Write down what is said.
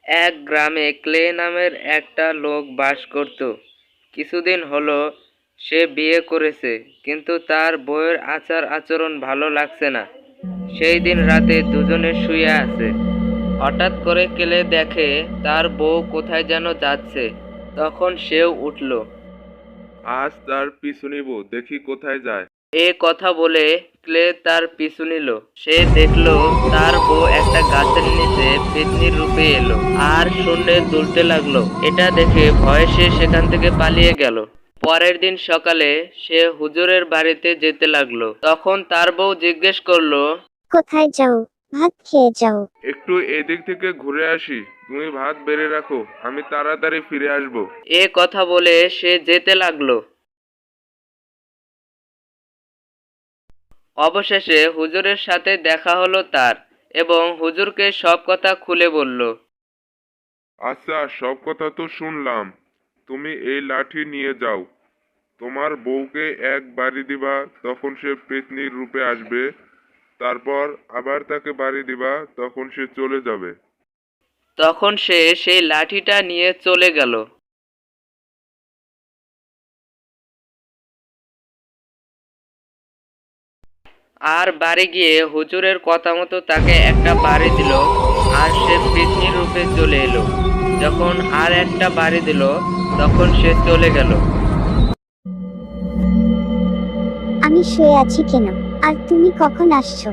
এক গ্রামে ক্লে নামের একটা লোক বাস করত। কিছুদিন হলো সে বিয়ে করেছে, কিন্তু তার বউয়ের আচার আচরণ ভালো লাগছে না। সেই দিন রাতে দুজনে শুয়ে আছে। হঠাৎ করে ক্লে দেখে তার বউ কোথায় যেন যাচ্ছে। তখন সেও উঠল। আজ তার পিছু নিব, দেখি কোথায় যায়। এ কথা বলে ক্লে তার পিছু নিল। সে দেখলো তার বউ একটা গাছের নিচে পেত্নীর রূপে এলো আর শূন্যে দুলতে লাগলো। এটা দেখে ভয়ে সে সেখান থেকে পালিয়ে গেল। পরের দিন সকালে সে হুজুরের বাড়িতে যেতে লাগলো। তখন তার বউ জিজ্ঞেস করলো, কোথায় যাও? ভাত খেয়ে যাও। একটু এদিক থেকে ঘুরে আসি, তুমি ভাত বেড়ে রাখো, আমি তাড়াতাড়ি ফিরে আসব। এ কথা বলে সে যেতে লাগলো। অবশেষে হুজুরের সাথে দেখা হলো তার, এবং হুজুরকে সব কথা খুলে বলল। আচ্ছা, সব কথা তো শুনলাম। তুমি এই লাঠি নিয়ে যাও, তোমার বউকে এক বাড়ি দিবা, তখন সে পেতনির রূপে আসবে। তারপর আবার তাকে বাড়ি দিবা, তখন সে চলে যাবে। তখন সে সেই লাঠিটা নিয়ে চলে গেল। আর বাড়ি গিয়ে হুজুরের কথা মতো তাকে একটা বাড়ি দিল, আর সে পেতনির রূপে চলে এলো। যখন আর একটা বাড়ি দিল, তখন সে চলে গেল। আমি শুয়ে আছি কেন? আর তুমি কখন আসছো?